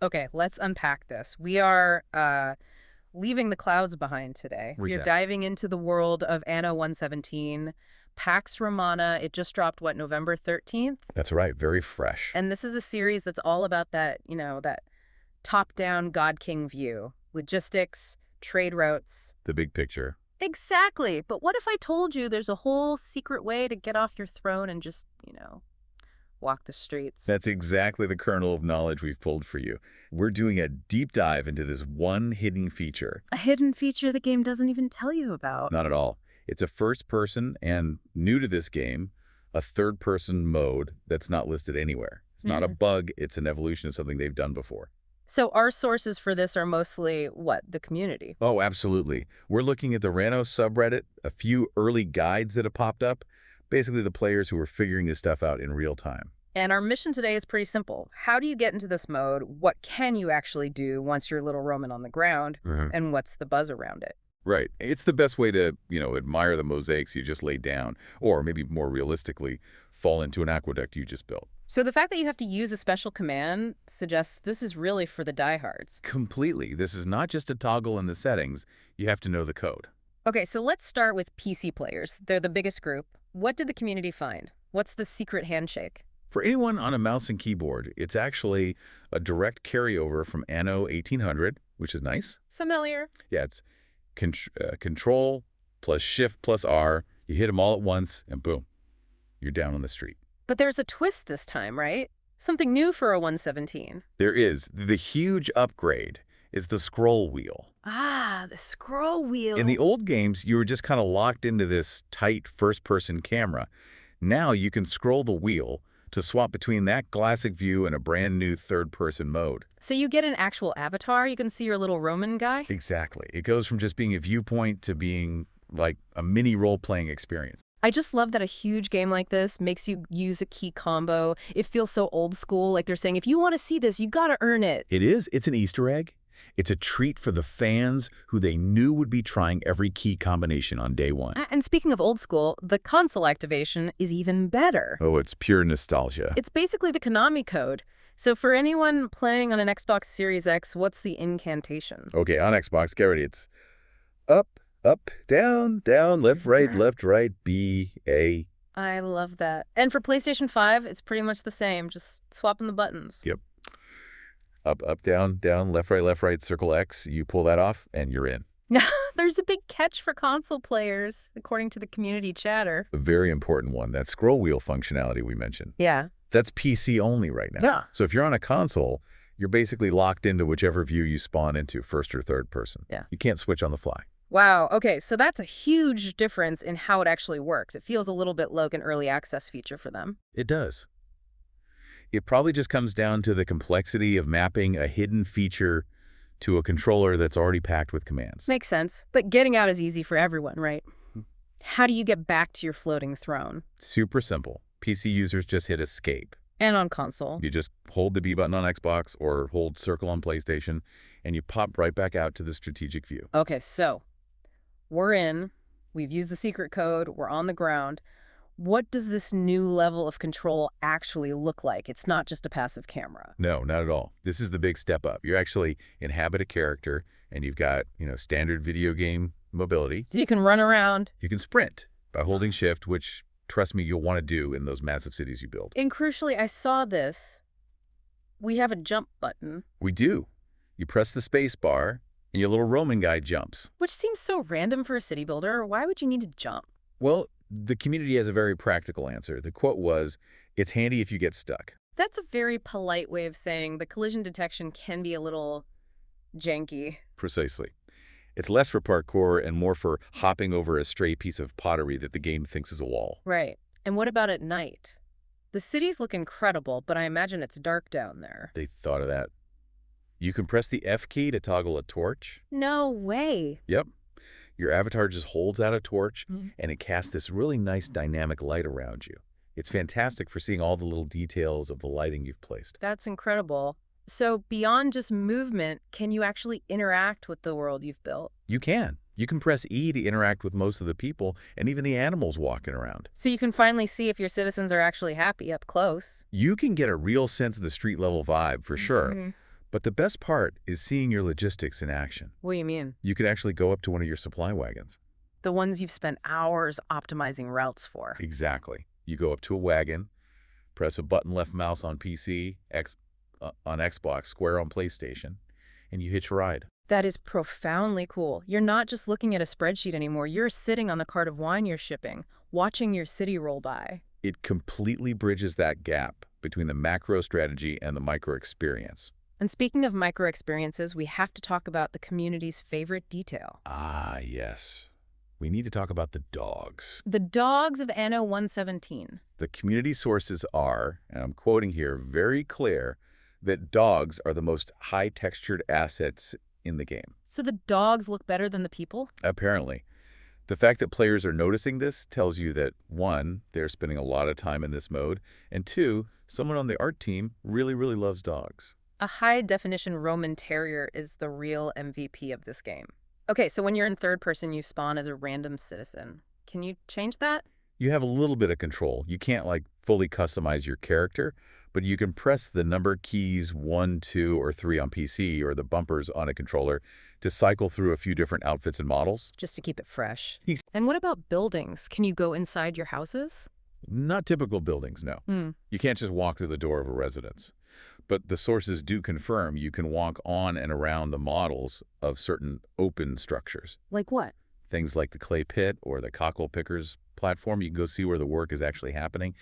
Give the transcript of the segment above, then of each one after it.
Okay, let's unpack this. We are leaving the clouds behind today. We're diving into the world of Anno 117, Pax Romana. It just dropped, what, November 13th? That's right, very fresh. And this is a series that's all about that, that top-down God King view. Logistics, trade routes. The big picture. Exactly. But what if I told you there's a whole secret way to get off your throne and just, walk the streets? That's exactly the kernel of knowledge we've pulled for you. We're doing a deep dive into this one hidden feature. A hidden feature the game doesn't even tell you about. Not at all. It's a first-person and, new to this game, a third-person mode that's not listed anywhere. It's not a bug. It's an evolution of something they've done before. So our sources for this are mostly, what, the community? Oh, absolutely. We're looking at the Anno subreddit, a few early guides that have popped up, basically the players who are figuring this stuff out in real time. And our mission today is pretty simple. How do you get into this mode? What can you actually do once you're little Roman on the ground? And what's the buzz around it? Right. It's the best way to, admire the mosaics you just laid down, or maybe more realistically, fall into an aqueduct you just built. So the fact that you have to use a special command suggests this is really for the diehards. Completely. This is not just a toggle in the settings. You have to know the code. Okay, so let's start with PC players. They're the biggest group. What did the community find? What's the secret handshake? For anyone on a mouse and keyboard, it's actually a direct carryover from Anno 1800, which is nice. Familiar. Yeah, it's Control plus Shift plus R. You hit them all at once, and boom, you're down on the street. But there's a twist this time, right? Something new for a 117. There is. The huge upgrade is the scroll wheel. Ah, the scroll wheel. In the old games, you were just kind of locked into this tight first-person camera. Now you can scroll the wheel to swap between that classic view and a brand new third-person mode. So you get an actual avatar? You can see your little Roman guy? Exactly. It goes from just being a viewpoint to being like a mini role-playing experience. I just love that a huge game like this makes you use a key combo. It feels so old school, like they're saying, if you want to see this, you gotta earn it. It is. It's an Easter egg. It's a treat for the fans who they knew would be trying every key combination on day one. And speaking of old school, the console activation is even better. Oh, it's pure nostalgia. It's basically the Konami Code. So for anyone playing on an Xbox Series X, what's the incantation? Okay, on Xbox, get ready. It's up, up, down, down, left, right, B, A. I love that. And for PlayStation 5, it's pretty much the same, just swapping the buttons. Yep. Up, up, down, down, left, right, circle X. You pull that off, and you're in. There's a big catch for console players, according to the community chatter. A very important one, that scroll wheel functionality we mentioned. Yeah. That's PC only right now. Yeah. So if you're on a console, you're basically locked into whichever view you spawn into, first or third person. Yeah. You can't switch on the fly. Wow. Okay, so that's a huge difference in how it actually works. It feels a little bit like an early access feature for them. It does. It probably just comes down to the complexity of mapping a hidden feature to a controller that's already packed with commands. Makes sense. But getting out is easy for everyone, right? How do you get back to your floating throne? Super simple. PC users just hit escape. And on console. You just hold the B button on Xbox or hold circle on PlayStation, and you pop right back out to the strategic view. Okay, so we're in. We've used the secret code. We're on the ground. What does this new level of control actually look like? It's not just a passive camera. No, not at all. This is the big step up. You actually inhabit a character, and you've got, standard video game mobility. So you can run around. You can sprint by holding shift, which, trust me, you'll want to do in those massive cities you build. And crucially, I saw this. We have a jump button. We do. You press the space bar, and your little Roman guy jumps. Which seems so random for a city builder. Why would you need to jump? Well, the community has a very practical answer. The quote was, "It's handy if you get stuck." That's a very polite way of saying the collision detection can be a little janky. Precisely. It's less for parkour and more for hopping over a stray piece of pottery that the game thinks is a wall. Right. And what about at night? The cities look incredible, but I imagine it's dark down there. They thought of that. You can press the F key to toggle a torch. No way. Yep. Your avatar just holds out a torch, and it casts this really nice dynamic light around you. It's fantastic for seeing all the little details of the lighting you've placed. That's incredible. So beyond just movement, can you actually interact with the world you've built? You can. You can press E to interact with most of the people and even the animals walking around. So you can finally see if your citizens are actually happy up close. You can get a real sense of the street level vibe for sure. But the best part is seeing your logistics in action. What do you mean? You could actually go up to one of your supply wagons. The ones you've spent hours optimizing routes for. Exactly. You go up to a wagon, press a button left mouse on PC, on Xbox, square on PlayStation, and you hitch a ride. That is profoundly cool. You're not just looking at a spreadsheet anymore. You're sitting on the cart of wine you're shipping, watching your city roll by. It completely bridges that gap between the macro strategy and the micro experience. And speaking of micro experiences, we have to talk about the community's favorite detail. Ah, yes. We need to talk about the dogs. The dogs of Anno 117. The community sources are, and I'm quoting here, very clear that dogs are the most high-textured assets in the game. So the dogs look better than the people? Apparently. The fact that players are noticing this tells you that, one, they're spending a lot of time in this mode, and two, someone on the art team really, really loves dogs. A high-definition Roman Terrier is the real MVP of this game. Okay, so when you're in third person, you spawn as a random citizen. Can you change that? You have a little bit of control. You can't, fully customize your character, but you can press the number keys 1, 2, or 3 on PC or the bumpers on a controller to cycle through a few different outfits and models. Just to keep it fresh. And what about buildings? Can you go inside your houses? Not typical buildings, no. You can't just walk through the door of a residence. But the sources do confirm you can walk on and around the models of certain open structures. Like what? Things like the clay pit or the cockle pickers platform. You can go see where the work is actually happening.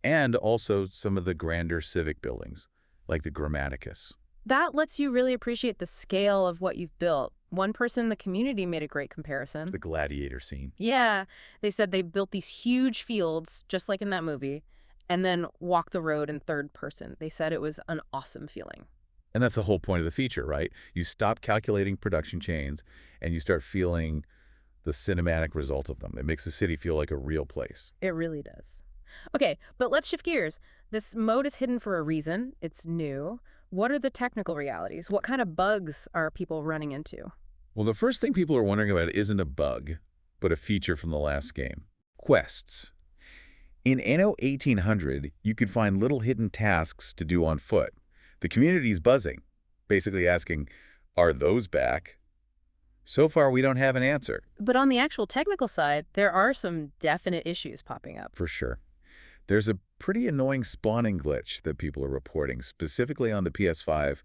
And also some of the grander civic buildings, like the Grammaticus. That lets you really appreciate the scale of what you've built. One person in the community made a great comparison. The gladiator scene. Yeah. They said they built these huge fields, just like in that movie, and then walk the road in third person. They said it was an awesome feeling. And that's the whole point of the feature, right? You stop calculating production chains and you start feeling the cinematic result of them. It makes the city feel like a real place. It really does. Okay, but let's shift gears. This mode is hidden for a reason. It's new. What are the technical realities? What kind of bugs are people running into? Well, the first thing people are wondering about isn't a bug, but a feature from the last game. Quests. In Anno 1800, you could find little hidden tasks to do on foot. The community's buzzing, basically asking, are those back? So far, we don't have an answer. But on the actual technical side, there are some definite issues popping up. For sure. There's a pretty annoying spawning glitch that people are reporting, specifically on the PS5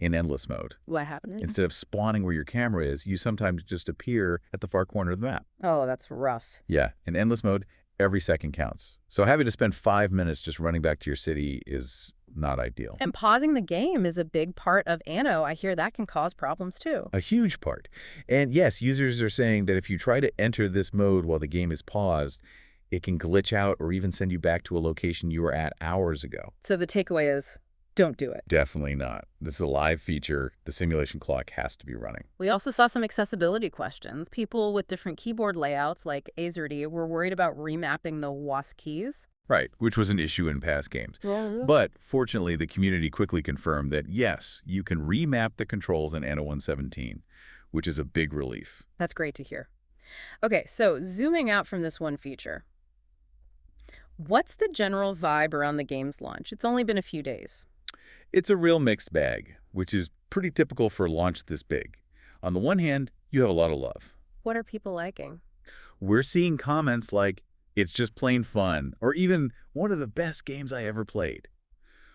in endless mode. What happened? Instead of spawning where your camera is, you sometimes just appear at the far corner of the map. Oh, that's rough. Yeah, in endless mode, every second counts. So having to spend 5 minutes just running back to your city is not ideal. And pausing the game is a big part of Anno. I hear that can cause problems too. A huge part. And yes, users are saying that if you try to enter this mode while the game is paused, it can glitch out or even send you back to a location you were at hours ago. So the takeaway is, don't do it. Definitely not. This is a live feature. The simulation clock has to be running. We also saw some accessibility questions. People with different keyboard layouts, like Azerty, were worried about remapping the WASD keys. Right, which was an issue in past games. But fortunately, the community quickly confirmed that, yes, you can remap the controls in Anno 117, which is a big relief. That's great to hear. Okay, so zooming out from this one feature, what's the general vibe around the game's launch? It's only been a few days. It's a real mixed bag, which is pretty typical for a launch this big. On the one hand, you have a lot of love. What are people liking? We're seeing comments like, it's just plain fun, or even one of the best games I ever played.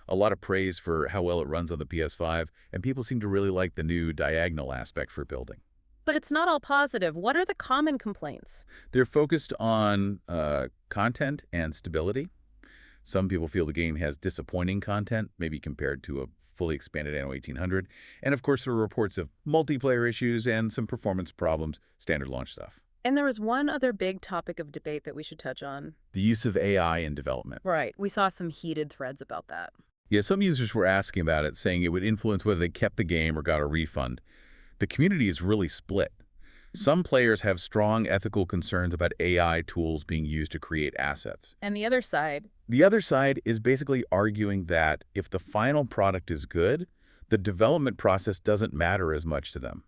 A lot of praise for how well it runs on the PS5, and people seem to really like the new diagonal aspect for building. But it's not all positive. What are the common complaints? They're focused on content and stability. Some people feel the game has disappointing content, maybe compared to a fully expanded Anno 1800. And of course, there are reports of multiplayer issues and some performance problems, standard launch stuff. And there was one other big topic of debate that we should touch on. The use of AI in development. Right. We saw some heated threads about that. Yeah, some users were asking about it, saying it would influence whether they kept the game or got a refund. The community is really split. Some players have strong ethical concerns about AI tools being used to create assets. And the other side? The other side is basically arguing that if the final product is good, the development process doesn't matter as much to them.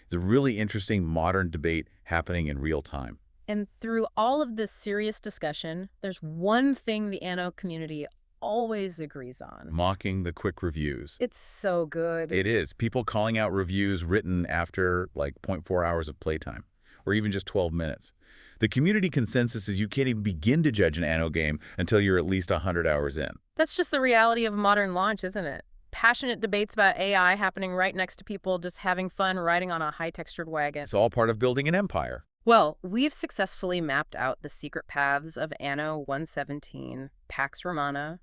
It's a really interesting modern debate happening in real time. And through all of this serious discussion, there's one thing the Anno community always agrees on. Mocking the quick reviews. It's so good. It is. People calling out reviews written after like 0.4 hours of playtime, or even just 12 minutes. The community consensus is you can't even begin to judge an Anno game until you're at least 100 hours in. That's just the reality of modern launch, isn't it? Passionate debates about AI happening right next to people just having fun riding on a high-textured wagon. It's all part of building an empire. Well, we've successfully mapped out the secret paths of Anno 117, Pax Romana.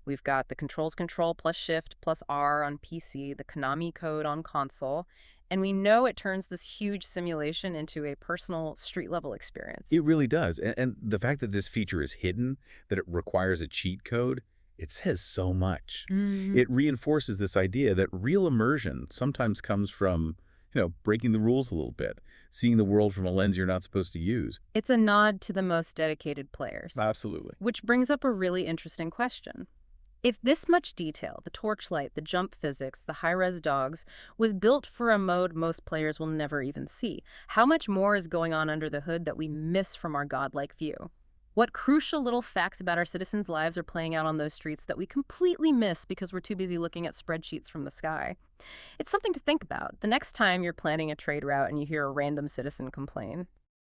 We've got the Control plus Shift plus R on PC, the Konami Code on console, and we know it turns this huge simulation into a personal street-level experience. It really does. And the fact that this feature is hidden, that it requires a cheat code, it says so much. It reinforces this idea that real immersion sometimes comes from, breaking the rules a little bit, seeing the world from a lens you're not supposed to use. It's a nod to the most dedicated players. Absolutely. Which brings up a really interesting question. If this much detail, the torchlight, the jump physics, the high-res dogs, was built for a mode most players will never even see, how much more is going on under the hood that we miss from our godlike view? What crucial little facts about our citizens' lives are playing out on those streets that we completely miss because we're too busy looking at spreadsheets from the sky? It's something to think about the next time you're planning a trade route and you hear a random citizen complain.